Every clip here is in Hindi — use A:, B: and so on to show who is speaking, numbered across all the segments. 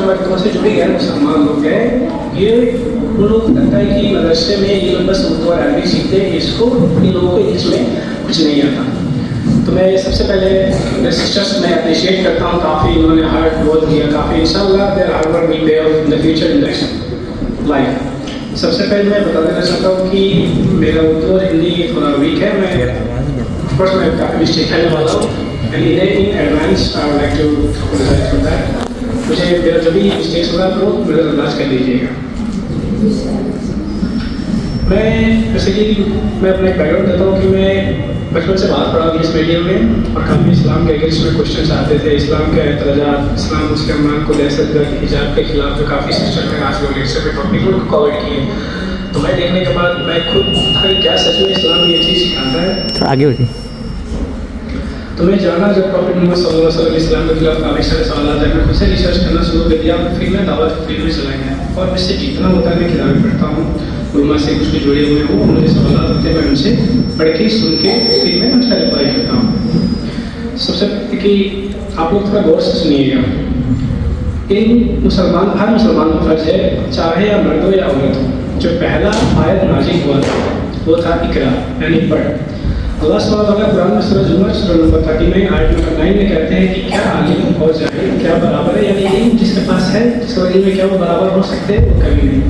A: माशा मरतबा से जो भी गैर मुसलमान लोग हैं, ये उन लोग लगता है कि मदरसे में ये लोग बस उर्दू और अरबी सीखते हैं, इसको इन लोगों को इंग्लिश में कुछ नहीं आता। तो मैं सबसे पहले मेरे सिस्टर्स मैं अप्रिशिएट करता हूँ, काफ़ी इन्होंने हार्ड वर्क किया, काफ़ी इंशाल्लाह there hard work will pay of in the future in the life. सबसे पहले मैं बता देना चाहता हूँ कि मेरा उर्दू और हिंदी थोड़ा वीक है, मैं काफ़ी मिस्टेक करने वाला हूँ, and in advance I would like to apologise for that. मुझे मेरा जो भी मिस्टेक्स होगा तो मेरा अंदाज कर लीजिएगा। मैं जैसे कि मैं अपना एक बैकग्राउंड देता हूँ कि मैं बचपन से बात पढ़ा इंग्लिश मीडियम में, और काफ़ी इस्लाम के अगेंस्ट में क्वेश्चन आते थे, इस्लाम के एतराज़ात, इस्लाम मुसलमान को दहशतगर्द हिजाब के खिलाफ जो काफ़ी सिस्टम में आज लोग लेक्चर पे टॉपिक को कवर किए। तो मैं देखने के बाद मैं खुद था कि क्या सच में इस्लाम ये चीज़ सिखाता है।
B: थोड़ा आगे बढ़िए।
A: तो मैं जाना जब प्रॉफिट मोहम्मद सल्लल्लाहु अलैहि वसल्लम इस्लाम के खिलाफ काफ़ी सारे सवाल आते हैं, मैं खुद से रिसर्च करना शुरू कर दिया, फिर मैं दावत फील्ड में चला गया, और मुझसे जितना होता है मैं किताबें पढ़ता हूँ, उलमा से कुछ भी जुड़े हुए हो, मुझे सवाल होते हैं, मैं उनसे पढ़ के सुन के फिर मैं उनका रिप्लाई करता हूँ। सबसे पहले कि आप लोग थोड़ा गौर से सुनिएगा, हर मुसलमान को फर्ज है, चाहे या मर्द हो या औरत हो, जो पहला आयत नाजिल हुआ था वो था इकरा, यानी पढ़। अल्लाह सुब्हानहू व तआला कुरान में सूरह जुमर सूरह नंबर 30 में आयत नंबर 9 में कहते हैं कि क्या आलिम और जाहिल क्या बराबर है, यानी इल्म जिसके पास है, जिसके इल्म में क्या वो बराबर हो सकते हैं, वो कभी नहीं।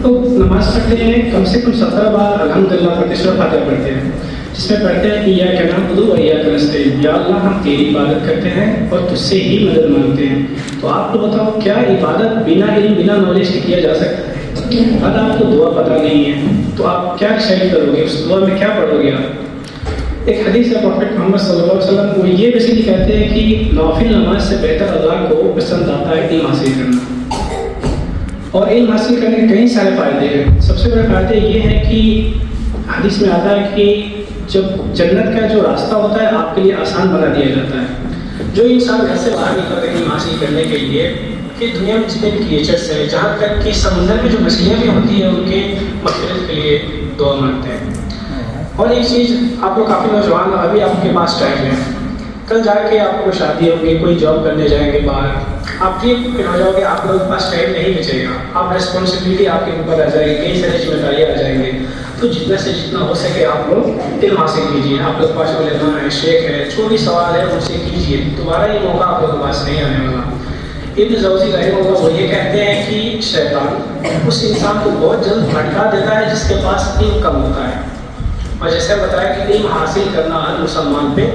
A: तो नमाज पढ़ते हैं कम से कम 17 बार अल्हम्दुलिल्लाह पढ़ते, सूरह फातिहा पढ़ते हैं, जिसमें पढ़ते हैं कि इय्याका नअबुदु व इय्याका नस्तईन, या अल्लाह हम तेरी इबादत करते हैं और तुझसे ही मदद मांगते हैं। तो आप तो बताओ, क्या इबादत बिना इल्म बिना नॉलेज के किया जा सकता है? अगर आपको दुआ पता नहीं है तो आप क्या शरीक करोगे, उस दुआ में क्या पढ़ोगे आप? एक हदीस है प्रॉफिट मोहम्मद सल्लल्लाहु अलैहि वसल्लम, वो ये बेसिकली कहते हैं कि नौफिल नमाज से बेहतर अज़ा को पसंद आता है इल्म हासिल करना, और इल्म हासिल करने के कई सारे फ़ायदे हैं। सबसे बड़े फ़ायदे ये हैं कि हदीस में आता है कि जब जन्नत का जो रास्ता होता है आपके लिए आसान बना दिया जाता है। जो इंसान घर से बाहर निकलता है इल्म हासिल करने के लिए, कि दुनिया में जितने भी क्रिएचर्स हैं, जहाँ तक कि समुद्र में जो मछलियाँ भी होती हैं, उनके मग़फ़िरत के लिए दुआ मांगते हैं। और एक चीज़, आप लोग काफ़ी नौजवान, अभी आपके पास टाइम है, कल जाके आपको शादी होगी, कोई जॉब करने जाएंगे बाहर, आप ठीक हो जाओगे, आप लोगों के पास टाइम नहीं बचेगा, आप रिस्पॉन्सिबिलिटी आपके ऊपर आ जाएगी, कई सारी जिम्मेदारियाँ आ जाएंगी। तो जितना से जितना हो सके आप लोग इल्म हासिल कीजिए। आप लोग पास उलमा है, शेख है, जो भी सवाल है उनसे कीजिए, दोबारा ये मौका आप लोगों के पास नहीं आने वाला। इब्न जौज़ी रहमहुल्लाह वो ये कहते हैं कि शैतान उस इंसान को बहुत जल्द भटका देता है जिसके पास इल्म कम होता है, और जैसे बताया कि इल्म हासिल करना हर मुसलमान पे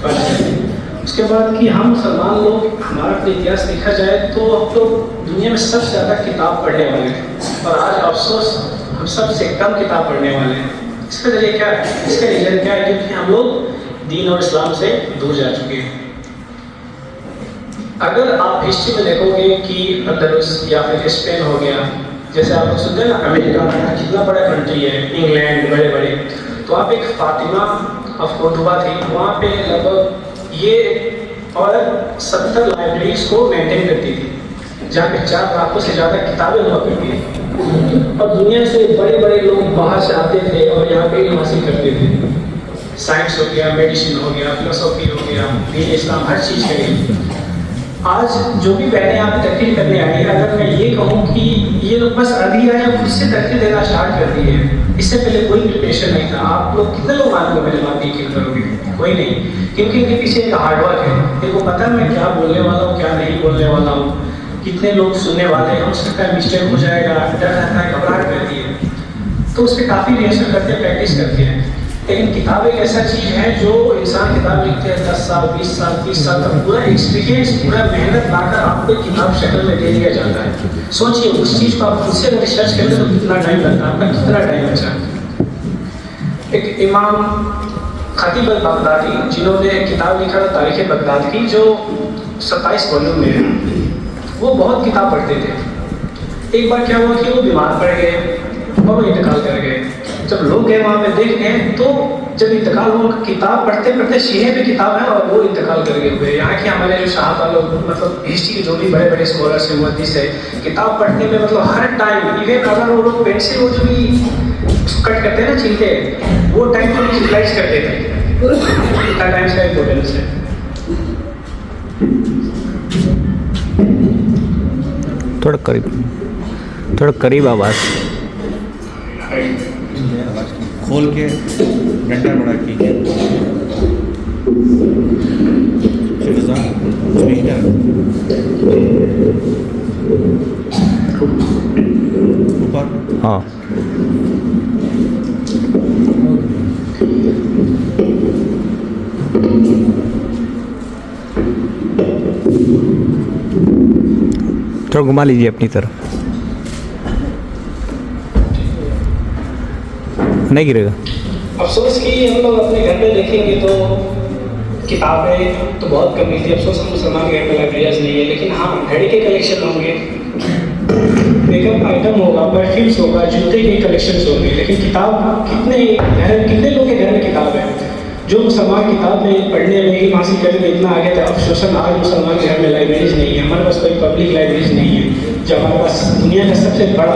A: फर्ज है। उसके बाद कि हम मुसलमान लोग, हमारा अपना इतिहास देखा जाए तो अब तो दुनिया में सबसे ज़्यादा किताब पढ़ने वाले हैं, और आज अफसोस हम सबसे कम किताब पढ़ने वाले हैं। इसका वजह क्या है? इसका रीज़न क्या है? क्योंकि हम लोग दीन और इस्लाम से दूर जा चुके हैं। अगर आप हिस्ट्री में देखोगे कि अंदलुस या फिर स्पेन हो गया, जैसे आप लोग सुनते हैं ना अमेरिका कितना बड़ा कंट्री है, इंग्लैंड बड़े बड़े, तो आप एक फातिमा ऑफ कोर्डोबा थी, वहाँ पे लगभग ये औरत 70 लाइब्रेरीज को मेंटेन करती थी, जहाँ पे 4 लाखों से ज़्यादा किताबें हुआ करती थी, और दुनिया से बड़े बड़े लोग बाहर से आते थे और यहाँ पे इल्म हासिल करते थे। साइंस हो गया, मेडिसिन हो गया, फिलोसॉफी हो गया, दीन इस्लाम, हर चीज़ के लिए। आज जो भी बहनें यहाँ पे तकरीर करने आई है, अगर मैं ये कहूँ कि ये लोग बस अभी आए खुद से तकरीर देना स्टार्ट कर दिए हैं, इससे पहले कोई प्रिपरेशन नहीं था। आप लोग कितने लोग मानोगे मेरे बात यकीन करोगे? कोई नहीं, क्योंकि इनके पीछे एक हार्डवर्क है। इनको पता है मैं क्या बोलने वाला हूँ, क्या नहीं बोलने वाला हूँ, कितने लोग सुनने वाले हैं, हो सकता है मिस्टेक हो जाएगा, डर रहता है, घबराहट रहती है, तो उस पर काफ़ी रिहर्सल करते हैं, प्रैक्टिस करते हैं। लेकिन किताब एक ऐसा चीज़ है जो इंसान किताब लिखते हैं 10 साल 20 साल 30 साल तक, पूरा एक्सपीरियंस, पूरा मेहनत लाकर आपको किताब शक्ल में दे दिया जाता है। सोचिए उस चीज़ को आप खुद से रिसर्च करते तो कितना टाइम लगता है, आपका कितना टाइम बचा। एक इमाम खतीब अल-बगदादी जिन्होंने किताब लिखा था तारीख़ बगदाद की, जो 27 वॉल्यूम में है, वो बहुत किताब पढ़ते थे। एक बार क्या हुआ कि वो बीमार पड़ गए और वो इंतकाल कर गए। जब लोग गए वहाँ पे देखने, तो जब इंतकाल हुआ, किताब पढ़ते पढ़ते सीने पे किताब है और वो इंतकाल कर गए हुए। यहाँ के हमारे जो साहब लोग, मतलब हिस्ट्री के जो भी बड़े बड़े स्कॉलर्स हैं, मुहद्दिस है, किताब पढ़ने में मतलब हर टाइम, इवन अगर वो लोग पेंसिल वो जो भी कट करते हैं ना, छीलते, वो टाइम को यूटिलाइज करते थे। इतना टाइम का इम्पोर्टेंस है।
B: थोड़ा करीब आवाज़।
C: खोल के डंडा बड़ा कीजिए। ऊपर।
B: हाँ। थोड़ा घुमा लीजिए अपनी तरफ, नहीं गिरेगा।
A: अफसोस कि हम लोग अपने घर में देखेंगे तो किताबें तो बहुत कम मिलती है। अफसोस हम मुसलमान के घर में लाइब्रेरीज नहीं है, लेकिन हाँ घड़ी के कलेक्शन होंगे, मेकअप आइटम होगा, परफ्यूम्स होगा, जूते के कलेक्शंस होंगे, लेकिन किताब कितने लोगों के घर में किताब है। जो मुसलमान किताब में पढ़ने में ही हासिल करने में इतना आगे था, अफसोसन आज मुसलमान के घर में लाइब्रेरीज नहीं है। हमारे पास कोई पब्लिक लाइब्रेरीज नहीं है, जो हमारे पास दुनिया का सबसे बड़ा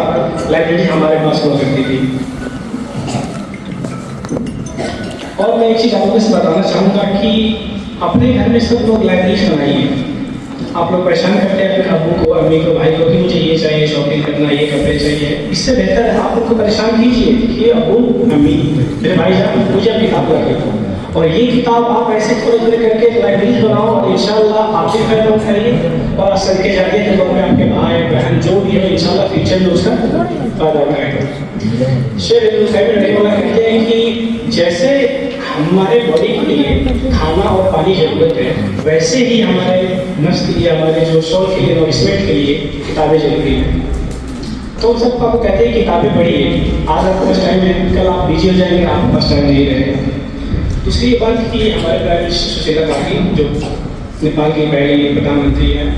A: लाइब्रेरी हमारे पास हुआ करती थी। और मैं एक चीज़ आपको इस बताना चाहूँगा कि अपने घर में सब लोग लाइब्रेरी बनाइए। आप लोग परेशान करते हैं अपने अबू को, अम्मी को, भाई को कि मुझे ये चाहिए, शॉपिंग करना, ये कपड़े चाहिए। इससे बेहतर है आप लोग को परेशान कीजिए कि अबू, अम्मी, मेरे भाई साहब मुझे अब किताब लगे और ये किताब आप ऐसे थोड़े थोड़े करके लाइब्रेरी बनाओ और इंशाल्लाह आप भी फायदा उठाइए और सर के जाइए तो लोग में आपके भाई बहन जो भी है इंशाल्लाह फ्यूचर में उसका फायदा उठाएगा। शेर कहते हैं कि जैसे हमारे बॉडी के लिए खाना और पानी जरूरत है, वैसे ही हमारे नफ्स के लिए, हमारे जो सोल के लिए, नॉरिशमेंट के लिए किताबें जरूरी है। तो सब आपको कहते हैं किताबें पढ़िए। आज आपके पास टाइम है, कल आप बिजी हो जाएंगे, आपके पास टाइम नहीं रहेगा। दूसरी बात कि हमारे प्राइम मिनिस्टर सुशीला काकी जो नेपाल की पहली प्रधानमंत्री हैं,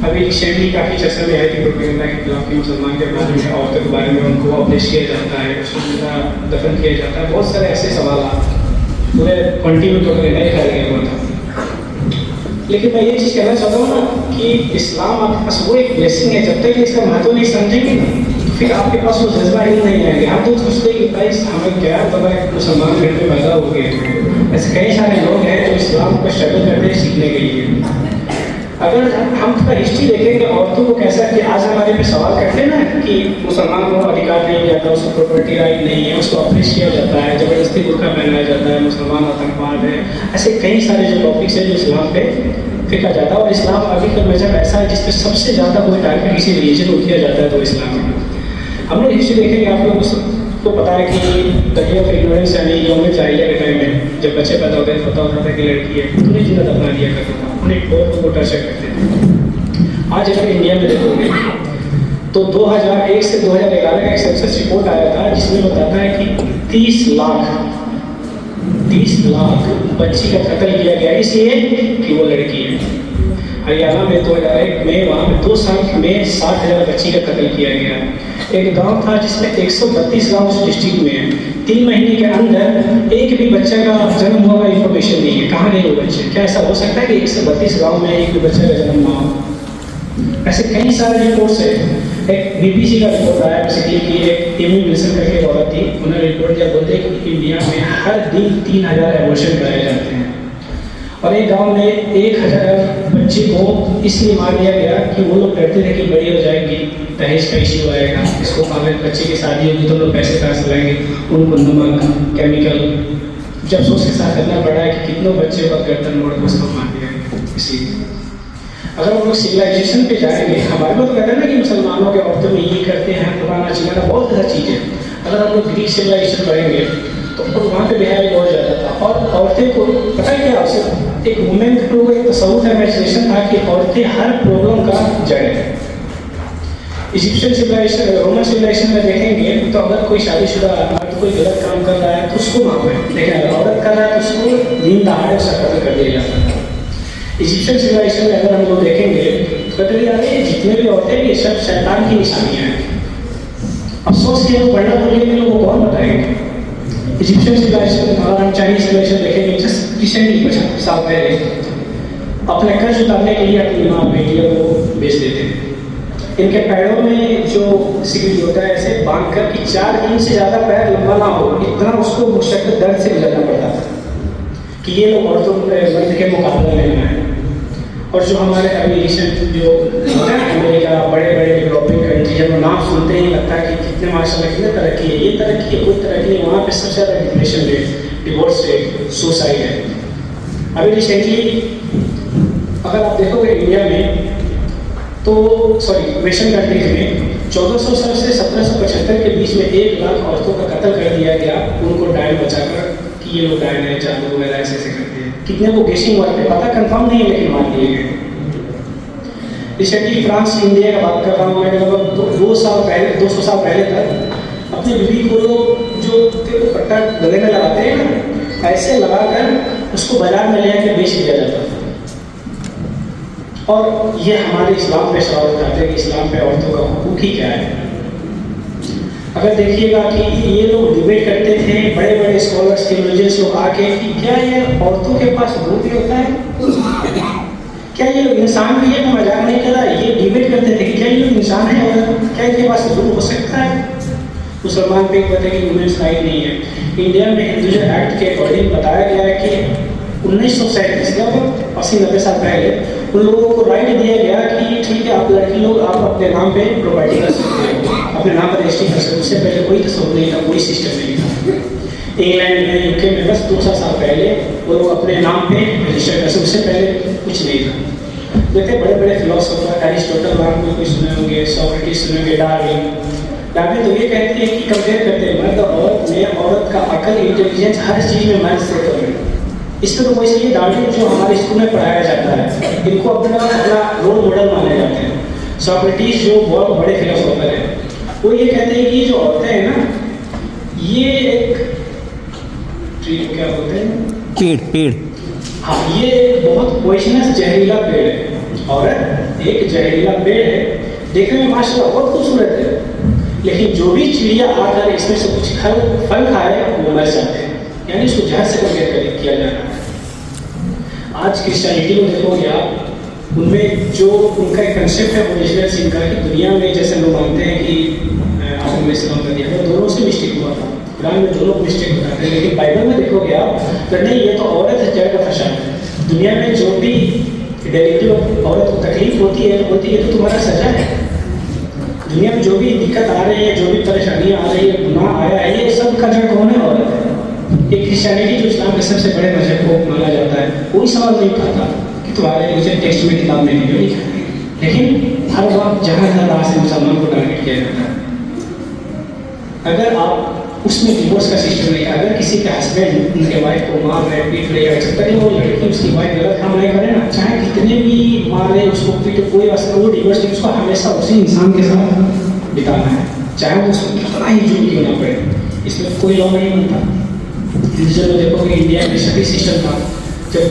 A: अभी रिसेंटली काफ़ी चर्चा में आई थी प्रोपेगेंडा के खिलाफ कि मुसलमान के बारे में, औरतों के बारे में उनको अपडेट किया जाता है, उसको दफन किया जाता है। बहुत सारे ऐसे सवाल पूरे कंटिन्यू तो नहीं कर गया हुआ था। लेकिन मैं ये चीज़ कहना चाहता हूँ ना कि इस्लाम आपके पास वो एक ब्लेसिंग है, जब तक इसका महत्व नहीं समझेंगे ना फिर आपके पास वो जज्बा ही नहीं आएगा। हम तो सोचते हैं कि भाई हमें क्या हमारे मुसलमान घर में पैदा हो गए। ऐसे कई सारे लोग हैं जो इस्लाम को स्ट्रगल करते हैं सीखने के लिए। अगर हम थोड़ा हिस्ट्री देखेंगे औरतों को कैसा कि आज हमारे पे सवाल करते हैं ना कि मुसलमान को अधिकार नहीं दिया जाता, उसको प्रॉपर्टी राइट नहीं है, उसको अप्रेस किया जाता है, ज़बरदस्ती बुर्का पहनाया जाता है, मुसलमान आतंकवाद है। ऐसे कई सारे जो टॉपिक्स हैं जो इस्लाम पे फेंका जाता है। और इस्लाम अभी का मजहब ऐसा है जिसपे सबसे ज़्यादा कोई टारगेट किसी रिलीजन को किया जाता है तो इस्लाम है। हम लोग हिस्ट्री देखेंगे, आप लोग को पता है कि दरिया ऑफ इग्नोरेंस यानी यौम जाहिलिया के टाइम में जब बच्चे पैदा होते हैं पता होता था कि लड़की है, उन्हें जिंदा दफना दिया करता था, उन्हें बहुत को टर्चर करते थे। आज अगर इंडिया में देखोगे तो 2001 से 2011 का एक सेंसस रिपोर्ट आया था जिसमें बताता है कि 30 लाख बच्ची का कत्ल किया गया इसलिए कि वो लड़की है। हरियाणा में 2001 में वहाँ में 2 साल में 60,000 बच्ची का कत्ल किया गया। एक गांव था जिसमें 132 गांव उस डिस्ट्रिक्ट में है। 3 महीने के अंदर एक भी बच्चे का जन्म हुआ का इंफॉर्मेशन नहीं है। कहाँ गए वो बच्चे? क्या ऐसा हो सकता है कि 132 गांव में एक भी बच्चे का जन्म ना हो? ऐसे कई सारे रिपोर्ट्स है। एक BBC का रिपोर्ट आया बेसिकली कि एक एमी विल्सन करके औरत थी, उन्होंने रिपोर्ट दिया, बोलते कि इंडिया में हर दिन 3000 एबॉर्शन कराए जाते हैं और एक गांव में 1000 बच्चे को इसलिए मार दिया गया कि वो लोग कहते थे कि बड़ी हो जाएगी, दहेज का इश्यू आएगा, इसको अगर बच्चे की शादी होगी तो लोग पैसे कहाँ से लाएंगे, उनको नमक, केमिकल, जब सोच के साथ करना पड़ा है कि कितनों बच्चे का गर्दन मोड़ को उसको मार दिया गया। इसीलिए अगर हम लोग सिविलाइजेशन पे जाएंगे, हमारे को तो कहते हैं ना कि मुसलमानों के औरतों में ये करते हैं, पुराना चिकाना बहुत ज़्यादा चीज़ है। अगर हम लोग ग्रीक सिविलाइजेशन पढ़ेंगे तो वहाँ पे बिहेवियर बहुत ज़्यादा था और औरतें को पता है क्या, उससे एक वुमेन टू एक तसव्वुफ इमेजिनेशन था कि औरतें हर प्रॉब्लम का जड़ है। इजिप्शियन सिविलाइजेशन, रोमन सिविलाइजेशन में देखेंगे तो अगर कोई शादीशुदा मर्द कोई गलत काम कर रहा है तो उसको माफ है, लेकिन अगर औरत कर रहा है तो उसको दिन दहाड़े उसका कत्ल कर दिया जाता है। इजिप्शियन सिविलाइजेशन में अगर हम लोग देखेंगे तो कहते हैं जितने भी औरतें ये सब शैतान की निशानियाँ हैं। अफसोस कि लोग पढ़ना भूल गए, लोगों को कौन बताएंगे। इजिप्शियन सिविलाइजेशन, अगर हम चाइनीज सिविलाइजेशन देखेंगे जस्ट रिसेंटली 50 साल पहले अपने कर्ज उतारने के लिए अपनी माँ बेटियों को बेच देते हैं। इनके पैरों में जो सिगड़ी होता है ऐसे बांध कर कि 4 इंच से ज़्यादा पैर लंबा ना हो, इतना उसको मुश्किल दर्द से गुजरना पड़ता था कि ये लोग औरतों मर्द के मुकाबले में है। और जो हमारे अभी रिसेंट जो अमेरिका बड़े बड़े नाम सुनते ही लगता है कि कितने माशाल्लाह कितने तरक्की है, ये तरक्की है, कोई तरक्की नहीं। वहाँ पे सबसे ज़्यादा depression rate, divorce rate, suicide है। अभी रिसेंटली अगर आप देखोगे इंडिया में तो वेस्टर्न कंट्रीज में 1400 साल से 1775 के बीच में 1 लाख औरतों का कत्ल कर दिया गया, उनको डायन बचाकर कि ये लोग डायन है, जादू वगैरह ऐसे ऐसे करते हैं। कितने को गेसिंग हुआ थे पता कंफर्म नहीं है, लेकिन मार दिए गए। रिसेंटली फ्रांस इंडिया का बात कर रहा हूँ मैं, लगभग 200 साल पहले तक अपनी बीवी को लोग जो कट्टा गले में लगाते हैं ना, ऐसे लगाकर उसको बाजार में ले आकर बेच दिया जाता था। और ये हमारे इस्लाम पे सवाल उठाते हैं कि इस्लाम पे औरतों का हुकूक ही क्या है। अगर देखिएगा कि ये लोग डिबेट करते थे, बड़े बड़े स्कॉलर्स थियोलॉजियंस लोग आके कि क्या ये औरतों के पास रूप भी होता है, क्या ये लोग इंसान भी है, मैं मजाक नहीं कर रहा, ये डिबेट करते थे कि क्या ये लोग इंसान है और क्या इनके पास रूप हो सकता है। मुसलमान पे कहते हैं कि वुमेन्स राइट नहीं है। इंडिया में हिंदुइज्म एक्ट के अकॉर्डिंग बताया गया है कि 1937 लगभग 80-90 साल पहले उन लोगों को राइट दिया गया कि ठीक है आप लड़की लोग आप अपने नाम पे प्रॉपर्टी कर सकते हो, अपने नाम पर रजिस्ट्री कर सकते हो। उससे पहले कोई तस्वीर नहीं था, कोई सिस्टम नहीं था। इंग्लैंड में, यूके में बस 200 साल पहले वो लोग अपने नाम पे रजिस्टर कर सकते, उससे पहले कुछ नहीं था। देखते बड़े बड़े फिलोसोफर एरिस्टोटल नाम को कोई सुने होंगे, सोक्रेटिस सुने होंगे, डार्विन तो ये कहते हैं कि कंपेयर करते हैं मर्द और औरत में, औरत का अकल इंटेलिजेंस हर चीज़ में मर्द से कम है। इस पर तो कोई सही डार्विन जो हमारे स्कूल में पढ़ाया जाता है, इनको अपना रोल मॉडल माने जाते हैं। सोक्रेटिस जो बहुत बड़े फिलोसोफर हैं, वो ये कहते हैं कि जो औरतें हैं ना, ये एक ट्री को क्या बोलते हैं,
B: पेड़।
A: हाँ, ये बहुत पॉइजनस जहरीला पेड़ है। औरत एक जहरीला पेड़ है, देखने में माशाल्लाह बहुत खूबसूरत है, लेकिन जो भी चिड़िया आकर इसमें से कुछ फल खाए वो मर जाते हैं, यानी उसको जहर से कंपेयर किया जा रहा है। आज क्रिश्चियनिटी को देखोगे आप, उनमें जो उनका एक कंसेप्ट है ओरिजिनल इनका कि दुनिया में जैसे लोग मानते हैं कि आपने इस्लाम कर दिया, तो दोनों से मिस्टेक हुआ था। कुरान में दोनों मिस्टेक बताते हैं, लेकिन बाइबल में देखोगे आप तो नहीं, ये तो औरत है जड़ का फसाद है। दुनिया में जो भी डेलिटिव औरत को तकलीफ होती है तो तुम्हारा सजा है। दुनिया में जो भी दिक्कत आ रही है, जो भी परेशानियाँ आ रही है, गुनाह आया है, ये सब का जड़ कौन है? औरत है। ये क्रिश्चियनिटी जो इस्लाम के सबसे बड़े मजहब को माना जाता है, कोई सवाल नहीं उठाता कि तुम्हारे मुझे टेक्स्ट में किताब में नहीं लिखा है, लेकिन हर वक्त जहाँ जहाँ से मुसलमान को टारगेट किया जाता है। अगर आप उसमें डिवोर्स का सिस्टम नहीं है, अगर किसी के हस्बैंड उनके वाइफ को मार रहे, पीट रहे, जब तक वो लड़की उसकी वाइफ गलत काम नहीं करे ना, चाहे कितने भी मार रहे उसको पीटे, कोई वास्ते वो डिवोर्स नहीं, उसको हमेशा उसी इंसान के साथ बिताना है, चाहे वो उसको कितना ही जुर्म क्यों ना पड़े। इसमें कोई लॉ नहीं बनता। रिलीजन में देखोगे इंडिया में सभी सिस्टम था, जब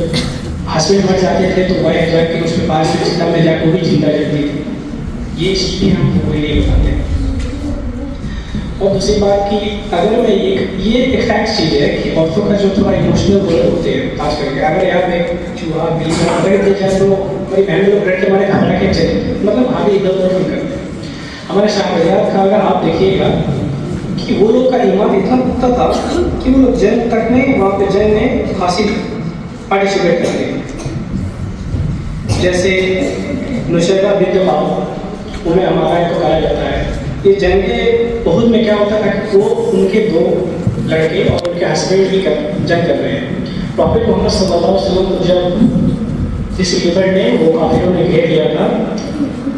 A: हस्बैंड मर जाते थे तो वाइफ जाके उसमें पास में चिता में जाकर भी जिंदा रहती थी। ये स्थिति हम कोई नहीं बताते। और दूसरी बात कि अगर मैं ये एक फैक्ट चीज़ है कि औरतों का जो थोड़ा इमोशनल रोल होते हैं खास करके, अगर यहाँ पे चूहा बिल्ली अगर देख जाए तो मेरी बहन लोग बैठ के हमारे खाना के चले, मतलब आगे इधर उधर नहीं करते। हमारे शाहबजाद का अगर आप देखिएगा कि वो लोग का ईमान इतना पुख्ता था कि वो लोग जंग तक में वहाँ पे जंग में हासिल पार्टिसिपेट करते हैं। जैसे नुशैबा बिन्त बाब उन्हें हमारा को कहा जाता है। ये जंगे बहुत में क्या होता था कि वो उनके 2 लड़के और उनके हस्बैंड भी जंग कर रहे हैं। प्रॉफिट मोहम्मद सल्लल्लाहु अलैहि वसल्लम को जब इस रिवर ने वो काफिरों ने घेर लिया था,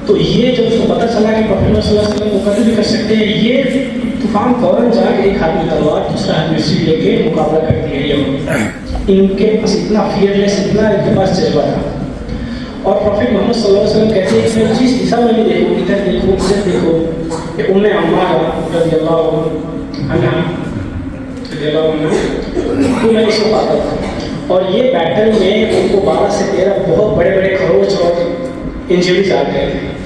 A: तो ये जब उसको पता चला कि प्रॉफिट मोहम्मद सल्लल्लाहु अलैहि वसल्लम को कत्ल भी कर सकते हैं, ये तूफान फौरन जाके एक हाथ में तलवार दूसरा हाथ में सिर लेके मुकाबला कर दिया। ये इनके पास इतना फियरलेस, इतना इनके पास जज्बा था। और प्रॉफिट मोहम्मद सल्लल्लाहु अलैहि वसल्लम कहते हैं कि मैं जिस दिशा में भी देखूँ, इधर देखो उधर देखो, ये उम्मे अम्मारा रज़ियल्लाहु अन्हा तो मैं इसको पाता था। और ये बैटल में उनको 12 से 13 बहुत बड़े बड़े खरोच और इंजरीज आ गए थे।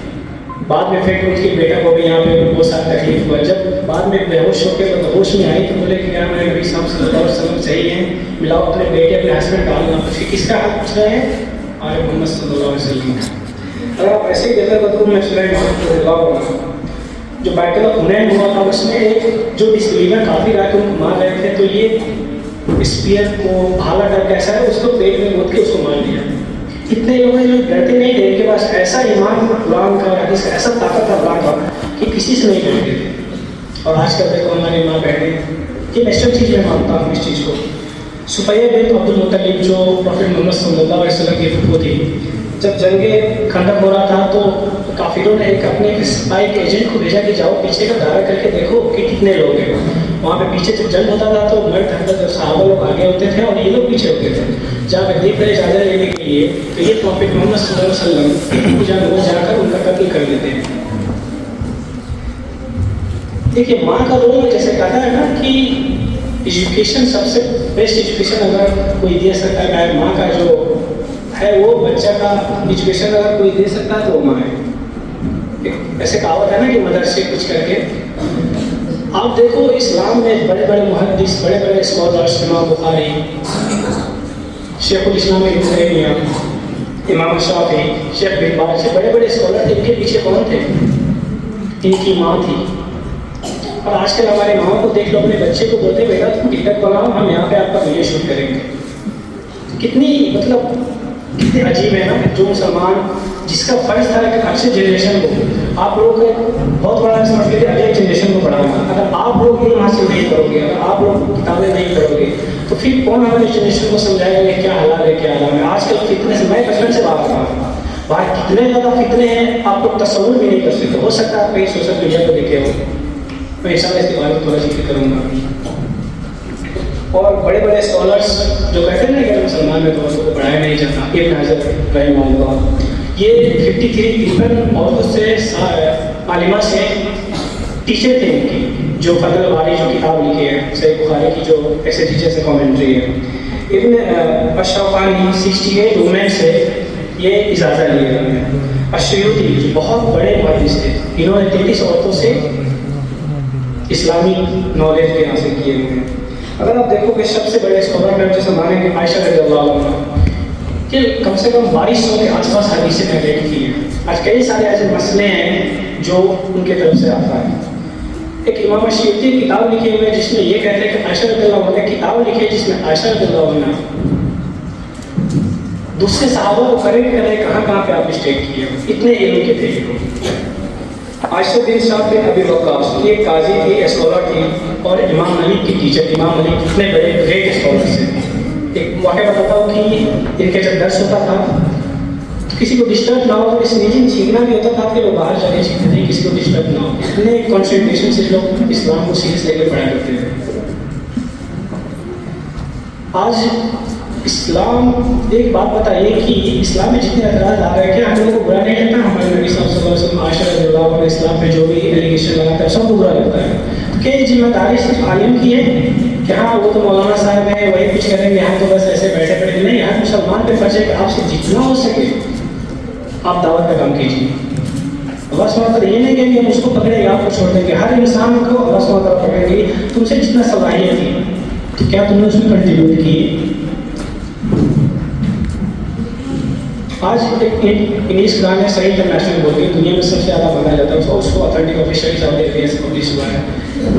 A: बाद में फिर उनके बेटा को भी यहाँ पे बहुत सारा तकलीफ हुआ। जब बाद में बेहोश होकर तो होश में आई तो बोले कि क्या मेरे नबी साहब सल्लल्लाहु अलैहि वसल्लम सही हैं, मिलाओ अपने बेटे अपने हस्बैंड डालना। फिर किसका हाथ पूछ रहे हैं? आले मोहम्मद सल्लल्लाहु अलैहि वसल्लम। अगर आप ऐसे ही देखा तो मैं सुना जो बैटल ऑफ हुनैन हुआ था उसमें जो डिस्बिलीवर काफी आके उनको मार रहे थे, तो ये स्पीयर को भाला डर कैसा है उसको पेट में गोद के उसको मार दिया। इतने लोग जो डरते नहीं थे, इनके पास ऐसा ईमान कुरान का हदीस का ऐसा ताकत था कुरान का कि किसी से नहीं डरते थे। और आजकल देखो हमारी माँ बहनें, ये नेचुरल चीज़ मैं मानता हूँ इस चीज़ को। सुफैया बिन अब्दुल मुत्तलिब जो प्रॉफिट मोहम्मद सल्लल्लाहु अलैहि वसल्लम की फुफू थी, जब जंगे खंडक हो रहा था तो काफिरों ने अपने एक स्पाई के एजेंट को भेजा कि जाओ पीछे का दायरा करके देखो कि कितने लोग हैं। वहाँ पे पीछे जब जंग होता था तो मर्द हजरत सहाबा लोग आगे होते थे और ये लोग पीछे होते थे। जहाँ पे देख रहे इजाज़त लेने के लिए तो ये प्रॉफिट मोहम्मद सल्लल्लाहु अलैहि वसल्लम जहाँ वो जाकर उनका कत्ल कर देते हैं। देखिए माँ का रोल जैसे कहता है ना कि एजुकेशन सबसे बेस्ट एजुकेशन अगर कोई दे सकता है, माँ का जो है वो बच्चा का एजुकेशन अगर कोई दे सकता है तो वो माँ है। ऐसे कहावत है ना कि मदर से कुछ करके। आप देखो इस्लाम में बड़े बड़े मुहद्दिस, बड़े बड़े स्कॉलर्स, इमाम बुखारी, शेखुल इस्लाम इब्न तैमिया, इमाम शाफी, शेख बिन बाज, बड़े बड़े स्कॉलर थे। इनके पीछे कौन थे? इनकी माँ थी। और आजकल हमारे माँ को देख लो, अपने बच्चे को बोलते बेटा तुम टिकटॉक बनाओ, हम यहाँ पे आपका वीडियो शूट करेंगे। कितनी मतलब कितने अजीब है ना, जो मुसलमान जिसका फर्ज था कि अच्छे जनरेशन को आप लोग बहुत बड़ा समझ के अगले जनरेशन को पढ़ाना। अगर आप लोग ये हासिल नहीं करोगे, अगर आप लोग किताबें नहीं पढ़ोगे तो फिर कौन हमारे जनरेशन को समझाएगा क्या हालात है क्या हालात है। आजकल फितने से मैं बचपन से बात कर रहा हूँ, बाहर कितने ज़्यादा फितने हैं आप लोग तस्वुर भी नहीं कर सकते। हो सकता है आप कहीं सोशल मीडिया पर देखे हो, मैं इंशाल्लाह इसके बारे में थोड़ा जिक्र करूँगा। और बड़े बड़े स्कॉलर्स जो कहते हैं ना कि मुसलमान में तो उसको पढ़ाया नहीं जाता, इब्न हजर रहमहुल्लाह ये 53 औरतों से आलिमा से टीचर थे इनकी, जो फजल बारी जो किताब लिखी है, सही बुखारी की जो ऐसे टीचर से कमेंट्री है। इब्न अशरफानी 68 वुमेन से ये इजाज़ा लिया है। अशयूती जो बहुत बड़े मुहद्दिस थे, इन्होंने 33 औरतों से इस्लामिक नॉलेज के हासिल किए हुए हैं। अगर आप देखो कि सबसे बड़े स्कॉलर में जैसे मानेंगे आयशा रज़ियल्लाहु अन्हा कि कम से कम 2200 के आसपास हदीसें पहले की हैं। आज कई सारे ऐसे मसले हैं जो उनके तरफ से आता है। एक इमाम अशयूती किताब लिखे हुए जिसमें ये कहते हैं कि आयशा रज़ियल्लाहु अन्हा किताब लिखी है जिसमें आयशा रज़ियल्लाहु अन्हा दूसरे सहाबा को करेक्ट करें कहाँ कहाँ पे आप मिस्टेक किए, इतने इल्म के थे। आयशा बिन साद बिन अबी वक्कास ये काजी थी, स्कॉलर थी और इमाम मलिक की टीचर। इमाम मलिक कितने बड़े ग्रेट स्कॉलर थे। एक वाक़या बताता हूँ कि इनके जब दर्स होता था तो किसी को डिस्टर्ब ना हो, और स्नीजिंग सीखना भी होता था कि लोग बाहर जाके सीखते थे, किसी को डिस्टर्ब ना हो। इतने कॉन्सेंट्रेशन से लोग इस्लाम को सीरियस लेकर पढ़ाया करते थे। आज इस्लाम एक बात बताइए कि इस्लाम में जितने एतराज़ आ रहे हैं, क्या हम लोगों को बुरा नहीं लगता? हमारे नबी सल्लल्लाहु अलैहि वसल्लम आयशा रज़ियल्लाहु अन्हा इस्लाम पे जो भी एलिगेशन लगाता है सबको बुरा लगता है। तो क्या ये जिम्मेदारी सिर्फ आलिम की है कि हाँ वो तो मौलाना साहब हैं वही कुछ करेंगे, हम तो बस ऐसे बैठे पड़े? नहीं, हर मुसलमान पे फर्ज है कि आपसे जितना हो सके आप दावत का काम कीजिए। बस मतलब ये नहीं कि हम उसको पकड़ेंगे आपको छोड़ देंगे। हर इंसान को बस मतलब पकड़ेंगे, तुमसे जितना सलाहियत थी तो क्या तुमने उसमें कंट्रीब्यूट की? आज एक इंग्लिश गान है सही इंटरनेशनल बोलती है, दुनिया में सबसे ज़्यादा माना जाता है उसको ऑथेंटिक ऑफिशियल सऊदी अरबिया से पब्लिश हुआ है।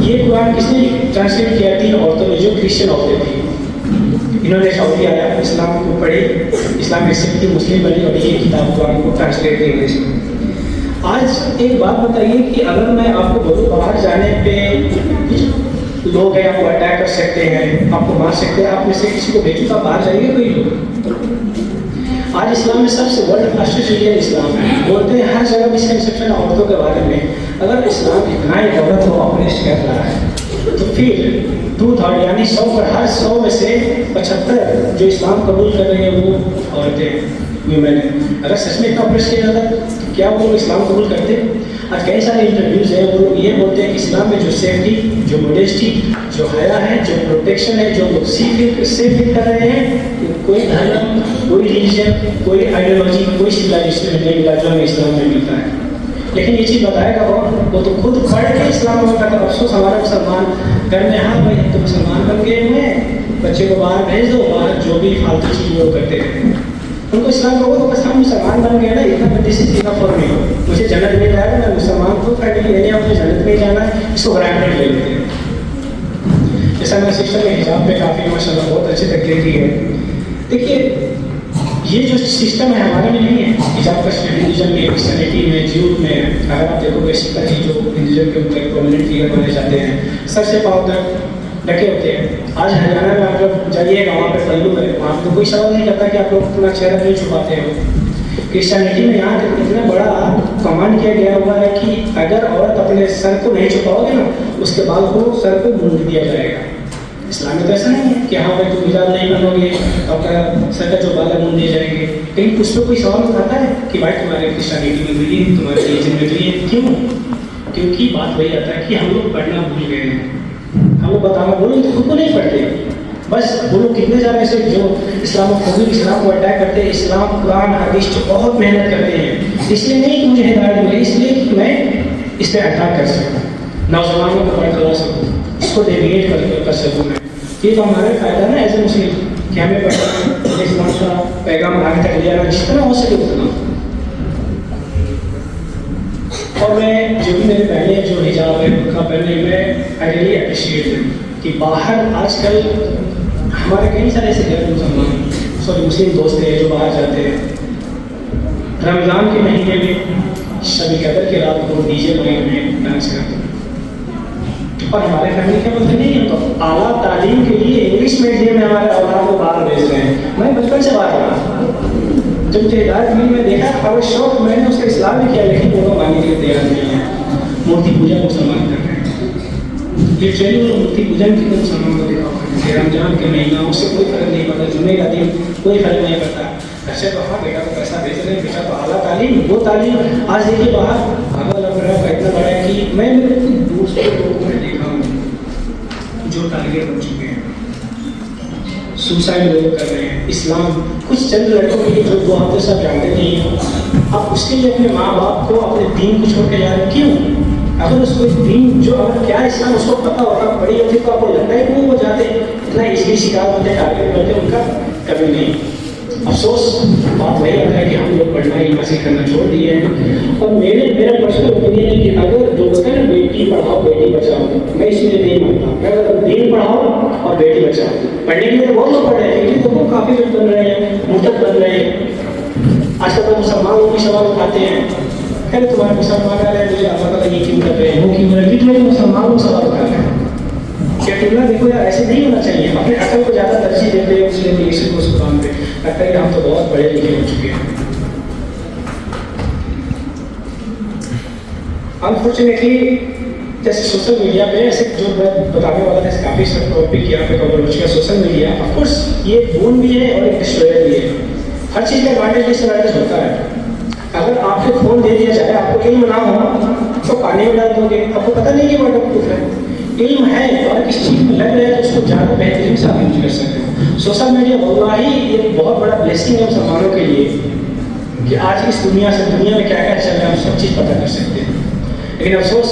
A: ये कुरान किसने ट्रांसलेट किया? 3 औरतों ने जो क्रिश्चियन औरतें थी। इन्होंने सऊदी आया, इस्लाम को पढ़ी, इस्लाम एक्सेप्ट की, मुस्लिम बनी और ये किताब कुरान को ट्रांसलेट की इंग्लिश में। आज एक बात बताइए कि अगर मैं आपको बोलूँ बाहर जाने पे लोग हैं आपको अटैक कर सकते हैं, आपको मार सकते हैं, आप में से किसी को भेजूँ तो आप बाहर जाइए कोई लोग? आज इस्लाम में सबसे वर्ल्ड फर्स्ट रिलीजन इस्लाम है। बोलते हैं हर जगह मिसकंसेप्शन है औरतों के बारे में। अगर इस्लाम इतना ही औरत को ऑपरेट कर रहा है तो फिर 2/3 यानी 100 पर हर 100 में से 75 जो इस्लाम कबूल कर रहे हैं वो औरतें, वीमेन है। अगर सच में इतना ऑपरेट किया जाता तो क्या वो लोग इस्लाम कबूल करते? आज कई सारे इंटरव्यूज हैं वो लोग ये बोलते हैं कि इस्लाम में जो सेफ्टी, जो मोडेस्टी, जो हया है, जो प्रोटेक्शन है, जो लोग सेफ कर रहे हैं, कोई धर्म, कोई रिलीजन, कोई आइडियोलॉजी, कोई सिविलाइजेशन नहीं मिला जो हमें इस्लाम में मिलता है। लेकिन ये चीज़ बताएगा वो तो खुद पढ़ के इस्लाम में करता। अफसोस हमारे मुसलमान घर में, हाँ भाई तो मुसलमान बन गए हुए हैं, बच्चे को बाहर भेज दो, बाहर जो भी फालतू चीज़ वो करते हैं उनको इस्लाम को तो बस हम मुसलमान बन गए ना, इतना बड़ी सी चीज़ फॉर नहीं हो, मुझे जन्नत मिल जाएगा, मैं मुसलमान को फाइनली नहीं, मुझे जन्नत में जाना है, इसको ग्रांटेड ले लेते हैं। जैसा मैं सिस्टर में हिजाब पे काफ़ी माशाल्लाह बहुत अच्छी तकलीफ दी है। देखिए ये जो सिस्टम है हमारे में नहीं है। हिजाब का हिंदुज़म में, क्रिश्चियनिटी में, ज्यू में, अगर आप देखोगे सिक्का जी जो हिंदुज़म के ऊपर प्रोमिनेंट फिगर माने जाते हैं, सर से पाँव तक ढके होते हैं। आज हरियाणा में आप जब जाइएगा वहाँ पे पल्लू है, वहाँ पे तो कोई सवाल नहीं करता कि आप लोग अपना चेहरा क्यों छुपाते हो। क्रिश्चियनिटी में यहाँ तक इतना बड़ा कमांड किया गया हुआ है कि अगर औरत अपने सर को नहीं छुपाओगे ना, उसके बाल को सर को मूंद दिया जाएगा। इस्लाम में तो ऐसा नहीं है कि हाँ भाई तुम हिजाब नहीं बनोगे तो आपका सर का जो बाल है मूंद दिए जाएंगे। लेकिन कुछ तो कोई सवाल उठाता है कि भाई तुम्हारे क्रिश्चियनिटी में हुई है, तुम्हारे रिलीजन में हुई है, क्यों? क्योंकि बात वही आता है कि हम लोग पढ़ना भूल गए हैं। हम लोग बताना बोलो तो खुद को नहीं पढ़ते। बस वो लोग कितने ज़्यादा ऐसे जो इस्लामोफोबिक इस्लाम को अटैक करते हैं, इस्लाम कुरान हदीस जो बहुत मेहनत करते हैं, इसलिए नहीं कि मुझे हिदायत मिले, इसलिए कि मैं इस पर अटैक कर सकूँ, नौजवानों को पढ़ सकूँ, इसको डेविएट कर सकूँ मैं। ये तो हमारा फ़ायदा ना एज ए मुस्लिम कि हमें पढ़ना, इस्लाम का पैगाम आगे तक ले जाना जितना हो सके उतना। और मैं जो भी मेरे बहनें जो हिजाब है उनका पहले मैं आई रियली अप्रिशिएट कि बाहर आजकल हमारे कई सारे ऐसे गैर मुसलमान मुस्लिम दोस्त हैं जो बाहर जाते हैं, रमज़ान के महीने में शब कदर की रात को डीजे बनाए में डांस करते हैं। और हमारे फैमिली क्या बोलते नहीं है तो आला तालीम के लिए इंग्लिश मीडियम में हमारे औलाद को बाहर भेज रहे हैं। मैं बचपन से बाहर रहा, जब मुझे हिदायत मिली मैं देखा और शौक मैंने उसका इस्लाम भी किया, लेकिन वो लोग मानने के लिए तैयार नहीं है। मूर्ति पूजा मुसलमान कर रहे हैं। लिटरली वो मूर्ति पूजन कितने मुसलमान को देखा होगा। रमजान के महीना उससे कोई फर्क नहीं पड़ता, जुम्मे का दिन कोई फर्क नहीं पड़ता। अच्छा तो हाँ बेटा को पैसा भेज रहे हैं, बेटा तो आला तालीम, वो तालीम आज देखिए बाहर भागा लग रहा है इतना बड़ा है कि मैं मेरे दूसरे लोगों में देखा हूँ जो टारगेट हो चुके हैं, सुसाइड लोग कर रहे हैं। इस्लाम कुछ चंद लड़कों के लिए जो 2 हफ्ते से जानते नहीं हैं, आप उसके लिए अपने माँ बाप को अपने दीन को छोड़ के जा रहे क्यों? अगर उसको दीन जो अगर क्या इस्लाम उसको पता होता पड़ी होती तो आपको लगता है कि वो जाते इतना इसलिए शिकार होते टारगेट करते उनका कभी नहीं। अफसोस बात वही आता है कि हम लोग पढ़ना ही हासिल करना छोड़ दिए हैं। और मेरा पर्सनल ओपिनियन है कि अगर जो बोलते हैं ना बेटी पढ़ाओ बेटी बचाओ, मैं इसलिए नहीं मानता। मैं अगर दीन पढ़ाओ और बेटी बचाओ, पढ़ने के लिए तो बहुत लोग पढ़ रहे हैं लेकिन तो काफ़ी लोग बन रहे हैं, मुर्तद बन रहे हैं। आजकल तो मुसलमान लोग भी सवाल उठाते हैं, अरे तुम्हारे मुसलमान आ रहे हैं, मुझे आता था ये क्यों कर रहे हैं, वो क्यों कर रहे हैं, कितने मुसलमान लोग सवाल उठा रहे हैं। क्या तुलना देखो यार ऐसे नहीं होना चाहिए। अपने अकल को ज़्यादा तरजीह देते हैं उसने किसी को उस कुरान पे लगता है कि हम तो बहुत बड़े लिखे हो चुके हैं। अनफॉर्चुनेटली जैसे सोशल मीडिया पे ऐसे जो मैं बताने वाला था काफ़ी सब टॉपिक यहाँ पे कवर हो चुका है। सोशल मीडिया ऑफकोर्स ये बोन भी है और एक डिस्ट्रॉयर भी है। हर चीज़ का एडवांटेज डिसएडवांटेज होता है। अगर आपको फ़ोन दे दिया जाए, आपको इल्म ना हो तो पानी में डाल दोगे, आपको पता नहीं कि वाटर प्रूफ है। इल्म है और किस चीज़ में लग रहा है तो उसको ज़्यादा बेहतरीन से आप यूज कर सकते हो। सोशल मीडिया वल्लाही एक बहुत बड़ा ब्लेसिंग है मुसलमानों के लिए कि आज इस दुनिया में क्या क्या चल रहा है हम सब चीज़ पता कर सकते हैं। लेकिन अफसोस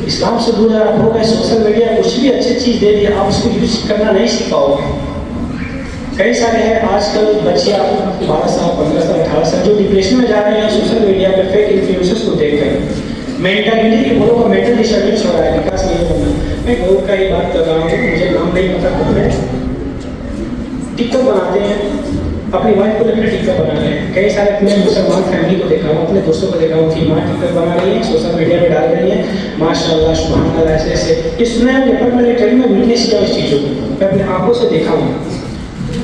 A: इस्लाम से दूर अगर हो गए, सोशल मीडिया कुछ भी अच्छी चीज़ दे दी आप उसको यूज करना नहीं सीख पाओगे। कई सारे हैं आजकल बच्चे 12 साल 15 साल 18 साल जो डिप्रेशन में जा रहे हैं सोशल मीडिया पे फेक इन्फ्लुएंसर्स को देखकर। मेंटालिटी वो लोग का मेंटल डिस्टर्बेंस हो रहा है, विकास नहीं होना। मैं गौर का ये बात कर रहा हूँ, मुझे नाम नहीं पता कौन है, टिकटॉक बनाते हैं, अपनी वाइफ को लेकर टिकटॉक बना रहे हैं। कई सारे अपने मुसलमान फैमिली को देखा हूँ, अपने दोस्तों को देखा हूँ कि माँ टिकटॉक बना रही है, सोशल मीडिया में डाल रही है, माशाल्लाह सुभान अल्लाह ऐसे ऐसे। ये सुना है पर मैंने कभी मैं विटनेस किया इस चीज़ों को, मैं अपने आंखों से देखा हूँ।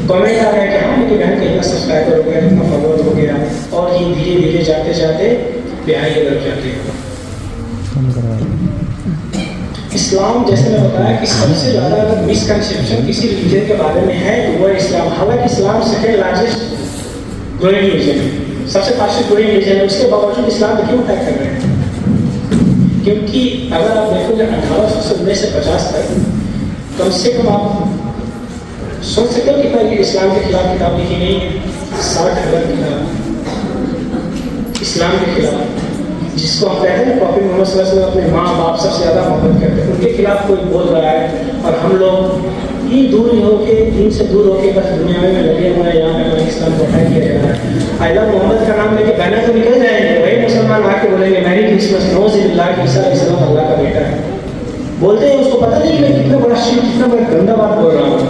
A: कमेंट आ रहा है कि हाँ मेरी बहन का इतना सब्सक्राइबर हो गया, इतना फॉलोअर हो गया, और ये धीरे धीरे जाते जाते बिहार की तरफ जाते हैं। इस्लाम जैसे मैं बताया कि सबसे ज़्यादा अगर मिसकंसेप्शन किसी रिलीजन के बारे में है तो वो इस्लाम। हालांकि इस्लाम सेकेंड लार्जेस्ट ग्रोइंग रिलीजन है, सबसे फास्टेस्ट ग्रोइंग रिलीजन है, उसके बावजूद इस्लाम क्यों अटैक कर रहे हैं? क्योंकि अगर आप देखोगे 1819 से 50 तक कम से कम आप सोच सकते हो कितना ये इस्लाम के खिलाफ किताब लिखी गई है। 60,000 किताब इस्लाम के खिलाफ, जिसको हम कहते हैं प्रॉफिट मोहम्मद सल्लल्लाहु अलैहि वसल्लम अपने माँ बाप सबसे ज़्यादा मोहब्बत करते हैं, उनके खिलाफ कोई बोल रहा है और हम लोग ये दूर होके दिन से दूर होके बस दुनिया में लगे हुए हैं। यहाँ पे इस्लाम को अटैक किया जा रहा है। अल्लाह मोहम्मद का नाम लेके बैनर तो निकल जाएंगे, वही मुसलमान आके बोलेंगे मैरी क्रिसमस नौज़िबिल्लाह कि ईसा अलैहिस्सलाम अल्लाह का बेटा है। बोलते हैं उसको पता नहीं मैं कितना बड़ा शिव कितना बड़ा गंदा बात बोल रहा हूँ,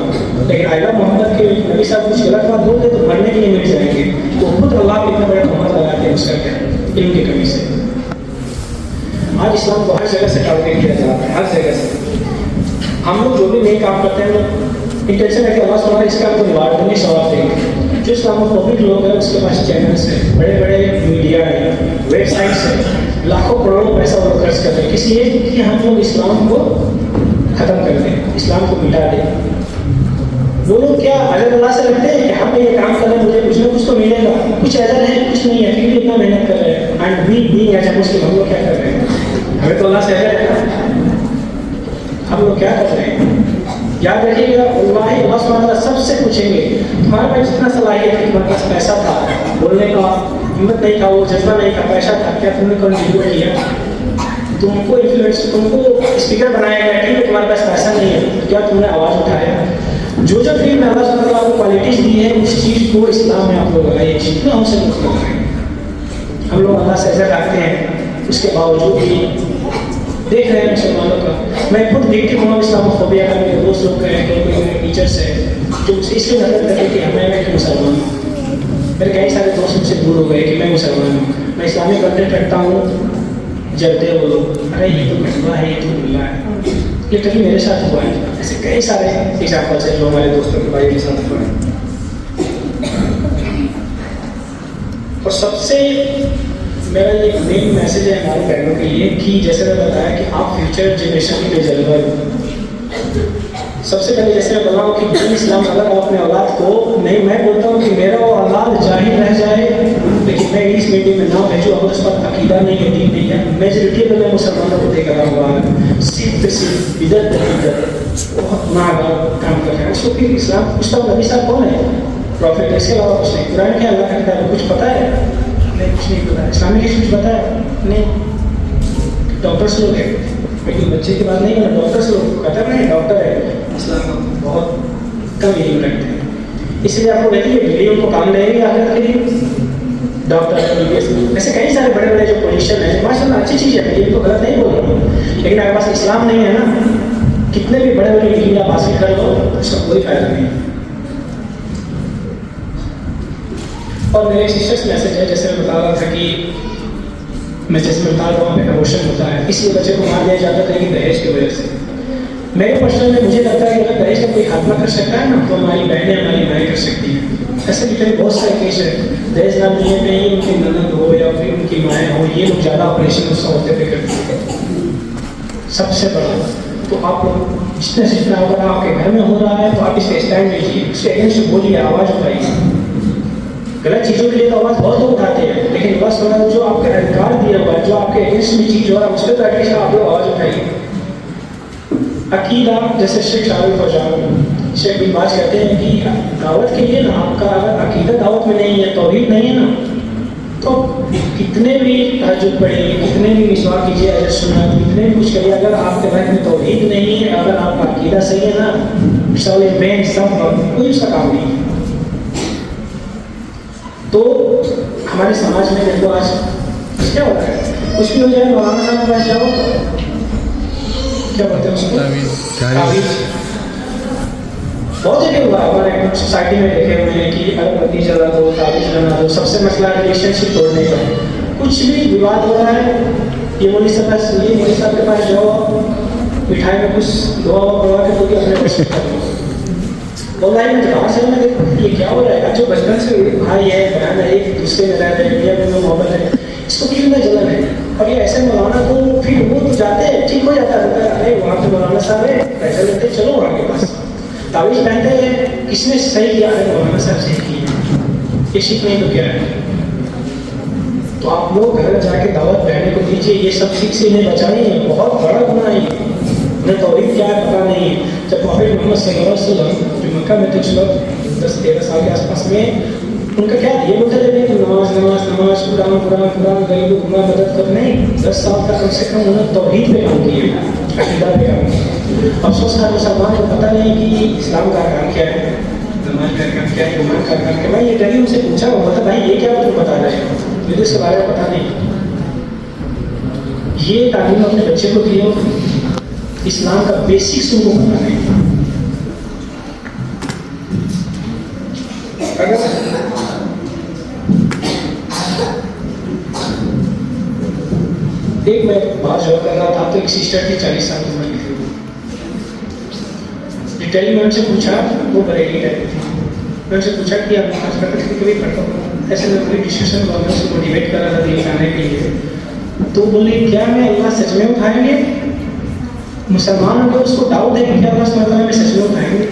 A: लेकिन आयला मोहम्मद के नबी साहब कुछ गलत बात बोलते तो मरने के लिए मिल जाएंगे, तो खुद अल्लाह इतना बड़ा मोहम्मद लगाते हैं उसका क्या इल्म की कमी से। आज इस्लाम को हर जगह से टारगेट किया जा रहा है, हर जगह से। हम लोग जो भी नए काम करते हैं इंटेंशन है कि अल्लाह सुब्हानहू इसका हमको रिवार्ड देंगे, सवाब देंगे। जो इस्लामोफोबिक लोग हैं उसके पास चैनल्स है, बड़े बड़े मीडिया है, वेबसाइट्स है, लाखों करोड़ों पैसा वो लोग खर्च करते हैं, किस लिए कि हम लोग इस्लाम को ख़त्म कर दें, इस्लाम को मिटा दें। वो लोग क्या अजर अल्लाह से लगते हैं कि हम ये काम कर रहे हैं मुझे कुछ ना कुछ तो मिलेगा, कुछ अजर है कुछ नहीं है, फिर भी इतना मेहनत कर रहे हैं। एंड वी बीइंग एज मुस्लिम हम लोग क्या कर रहे हैं, हमें तो अल्लाह से अजर है, हम लोग क्या कर रहे हैं। याद रखिएगा अल्लाह सुब्हानहू तआला सबसे पूछेंगे तुम्हारे पास जितना सलाहियत है, तुम्हारे पास पैसा था, बोलने का हिम्मत नहीं था, वो जज्बा नहीं था, पैसा था, क्या तुमने कंट्रीब्यूट किया? तुमको इन्फ्लुएंस तुमको स्पीकर बनाया गया, ठीक है तुम्हारे पास पैसा नहीं है, तो क्या तुमने आवाज़ उठाया? जो जो फील्ड में अल्लाह सुब्हानहू तआला आपको क्वालिटीज़ दी है उस चीज़ को इस्लाम में आप लोग लगाइए, जितना हमसे मुख्तलिफ लगाएं। हम लोग अल्लाह से इज्जत रखते हैं, उसके बावजूद भी देख रहे हैं मुसलमानों का। मैं खुद विक्टिम हुआ इस्लामोफोबिया का, मेरे दोस्त लोग कहे हैं, कोई मेरे टीचर्स हैं जो मुझसे इसलिए नफरत करते कि मैं मुसलमान हूँ। मेरे कई सारे दोस्त मुझसे दूर हो गए कि मैं मुसलमान हूँ, मैं इस्लामिक कंटेंट रखता हूँ, जलते वो लोग, अरे ये तो कटवा है, ये तो मुल्ला है। ये कभी मेरे साथ हुआ है, ऐसे कई सारे एग्जाम्पल्स हैं जो हमारे दोस्तों के भाई के साथ हुआ है। और सबसे मेरा ये मेन मैसेज है हमारे बहनों के लिए कि जैसे मैं बताया कि आप फ्यूचर जनरेशन के प्रिजर्वर हो। सबसे पहले जैसे मैं बताऊँ कि दीन इस्लाम अगर आप अपने औलाद को नहीं, मैं बोलता हूँ कि मेरा वो औलाद जाहिर रह जाए लेकिन मैं इंग्लिश मीडियम में ना भेजूँ अगर उस पर अकीदा नहीं है, दीन नहीं है। मेजोरिटी में मैं मुसलमानों को देख रहा हुआ सिर्फ इधर बहुत महंगा काम कर रहा है, उसको फिर इस्लाम पूछता हूँ नबी साहब कौन है, प्रॉफिट, इसके अलावा कुछ नहीं, कुरान क्या अल्लाह का किताब है, कुछ पता है? नहीं, कुछ नहीं पता। इस्लामिक हिस्ट्री कुछ पता है? नहीं। डॉक्टर्स लोग हैं, लेकिन बच्चे की बात नहीं है, डॉक्टर्स लोग कहते नहीं डॉक्टर है, इस्लाम बहुत कम इल्म रखते हैं। इसलिए आपको देखिए वीडियो को काम लगेगी आगे के लिए डॉक्टर ऐसे कई सारे बड़े बड़े जो पोजीशन है, माशाल्लाह अच्छी चीज़ है, ये तो गलत नहीं बोल रहा हूँ, लेकिन अगर पास इस्लाम नहीं है ना, कितने भी बड़े बड़े डिग्री आप हासिल कर लो उसका कोई फायदा नहीं। और मेरे सिस्टर्स मैसेज है, जैसे मैं बता रहा था कि मैं जैसे बता रहा हूँ प्रमोशन होता है, इसलिए बच्चे को मार दिया जाता था कि दहेज की वजह से। मेरे पर्सनल में मुझे लगता है कि अगर दहेज का कोई खात्मा कर सकता है ना, तो हमारी बहनें हमारी माएँ कर सकती हैं। ऐसे भी कई बहुत सारे केस है, दहेज ना मिलने पे ही उनकी ननद हो या फिर उनकी माएँ हो, ये लोग ज़्यादा ऑपरेशन उसका होते पे करते हैं सबसे बड़ा। तो आप लोग जितना अगर आपके घर में हो रहा है तो आप इसके स्टैंड लीजिए, उसके अगेंस्ट बोलिए, आवाज़ उठाइए। गलत चीज़ों के लिए तो आवाज़ बहुत लोग उठाते हैं, लेकिन बस थोड़ा जो आपका अधिकार दिया हुआ है, जो आपके अगेंस्ट में चीज़ हो रहा है उस पर तो एटलीस्ट आप लोग आवाज़ उठाइए। अकीदा जैसे शेख शाहरुख फौजान शेख बिन बाज कहते हैं कि दावत के लिए ना आपका अगर अकीदा दावत में नहीं है, तौहीद नहीं है ना, तो कितने भी तहज्जुद पढ़िए, कितने भी मिसवाक कीजिए, अजर सुना, कितने भी कुछ करिए, अगर आपके मन में तौहीद नहीं है, अगर आपका अकीदा सही है ना, मिसाल बेन सब कोई उसका काम नहीं है। तो हमारे समाज में देखो आज क्या होता है, कुछ भी हो जाए मौलाना साहब के पास जाओ, क्या बोलते हैं उसको, तावीज़। बहुत जगह हुआ हमारे सोसाइटी में देखे हुए हैं कि अगरबत्ती जला दो, तावीज़ बना दो, सबसे मसला रिलेशनशिप तोड़ने का। कुछ भी विवाद हो रहा है, ये मौलवी साहब के पास जाओ, मिठाई में कुछ दुआ पढ़वा के तो अपने पैसे कर दो। बोला मैं जहाँ से मैं देखो ये क्या हो रहा है, जो बचपन से भाई है बहन है, एक दूसरे में रहते हैं, दुनिया में मोहब्बत है, इसको किसी में जलन है। और ये ऐसे मौलाना तो फिर वो तो जाते हैं, ठीक हो जाता है, अरे वहाँ पे मौलाना साहब है, पैसे लेते चलो वहाँ के पास, तावीज़ पहनते हैं, किसने सही किया है, मौलाना साहब सही किया, ये सीख नहीं तो क्या है। तो आप लोग घर जाके दावत बहने को दीजिए, ये सब सीख से इन्हें बचाइए, बहुत बड़ा गुनाह है, उन्हें तौहीद क्या है पता नहीं है। जब प्रॉफेट मोहम्मद सल्लल्लाहु अलैहि वसल्लम जो मक्का में थे 10-13 साल के आसपास में, उनका क्या ये बोलते थे कि नमाज नमाज नमाज, कुरान कुरान कुरान, गरीबों को मदद कर, नहीं 10 साल तक कम से कम उन्होंने तौहीद पे काम किए, अकीदा पे काम किया। अफसोस था मुसलमान को पता नहीं कि इस्लाम का काम क्या है, नमाज का काम क्या है, ईमान का काम क्या है। मैं ये कभी उनसे पूछा हुआ था, भाई ये क्या तुम बता रहे हो, मुझे इसके बारे में पता नहीं। ये तालीम अपने बच्चे को दिए, इस्लाम का बेसिक्स उनको पता नहीं। अगर एक मैं बात जॉब कर रहा था तो एक सिस्टर थी 40 साल की उम्र की थी। डिटेल में उनसे पूछा, वो बरेली टाइप थी। मैं उनसे पूछा कि आप नमाज पढ़ते थे कभी पढ़ता हूँ? ऐसे में पूरी डिस्कशन हुआ, मैं उसको मोटिवेट कर रहा था दीन आने के लिए। तो बोले क्या मैं अल्लाह सच में उठाएंगे? मुसलमान होकर उसको डाउट है कि क्या अल्लाह सुब्हानहू व तआला में सच में उठाएंगे?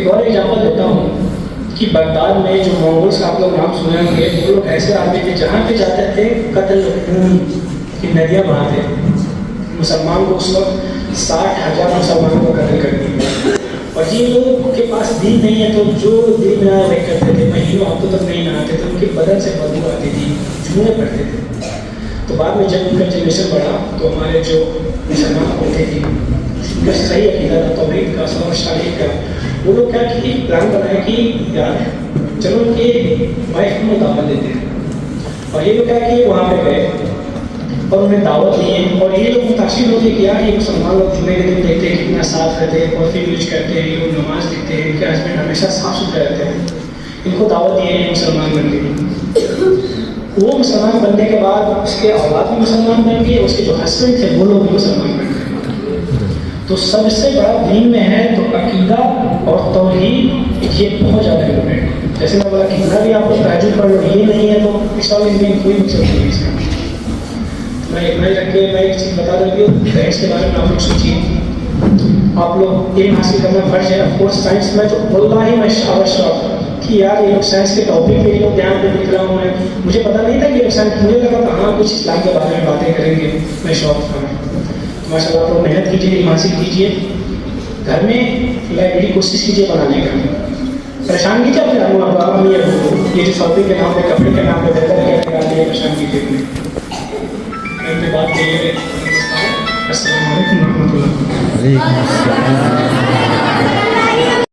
A: एक और एग्जाम्पल देता हूँ कि बगदाद में जो मंगोल्स का आप लोग नाम सुने होंगे, वो लोग ऐसे आदमी थे जहाँ पे जाते थे कत्ल खून की नदियाँ बहाते। मुसलमान को उस वक्त 60,000 मुसलमानों को कत्ल कर दिया। और जिन लोगों के पास दीन नहीं है तो जो दिन में वही करते थे, महीनों हफ्तों तक नहीं नहाते थे, उनके बदन से बदबू आती थी, जुए पड़ते थे। तो बाद में जब उनका जनरेशन बढ़ा तो हमारे जो मुसलमान होते थे उनका सही अकीदा था, तौहीद का, सलाम शादी का, वो लोग क्या कि प्लान बनाया कि यार चलो उनके वाइफ को दावत देते हैं। और ये लोग क्या कि वहाँ पे गए और उन्हें दावत दिए। और ये लोग मुतासिर होते कि यार ये मुसलमान लोग जुमे के दिन देखते हैं कितना साफ रहते हैं, परफ्यूम यूज करते हैं, ये लोग नमाज देखते हैं, इनके हस्बैंड हमेशा साफ सुथरे रहते हैं। इनको दावत दिए ये मुसलमान बन गए। वो मुसलमान बनने के बाद उसके औलाद भी मुसलमान बन गए, उसके जो हस्बैंड थे वो लोग भी मुसलमान बन गए। तो सबसे बड़ा दीन में है तो अकीदा और तौहीद, ये बहुत ज़्यादा इम्पोर्टेंट है। जैसे मैं बोला कितना भी आप लोग तहज्जुद पढ़ लो, ये नहीं है तो इस वाले दिन कोई मकसद नहीं है इसका। मैं इतना ही रख के मैं एक चीज़ बता देती हूँ, साइंस के बारे में आप लोग सोचिए। आप लोग इल्म हासिल करना फर्ज है। ऑफकोर्स साइंस में तो बोलना ही मैं आवश्यक कि यार ये लोग साइंस के टॉपिक पे लोग ध्यान पे लिख रहा हूँ मैं। मुझे पता नहीं था कि लोग साइंस, मुझे लगा था हाँ कुछ इस्लाम के बारे में बातें करेंगे, मैं शौक था। माशाल्लाह आप लोग मेहनत कीजिए, इल्म हासिल कीजिए, घर में लाइब्रेरी कोशिश कीजिए बनाने का। परेशान कीजिए अपने अम्मी अबू को, ये जो शॉपिंग के नाम पे, कपड़े के नाम पे बेहतर क्या निकालते हैं, परेशान कीजिए अपने बात करिए। अस्सलाम वालेकुम रहमतुल्लाह।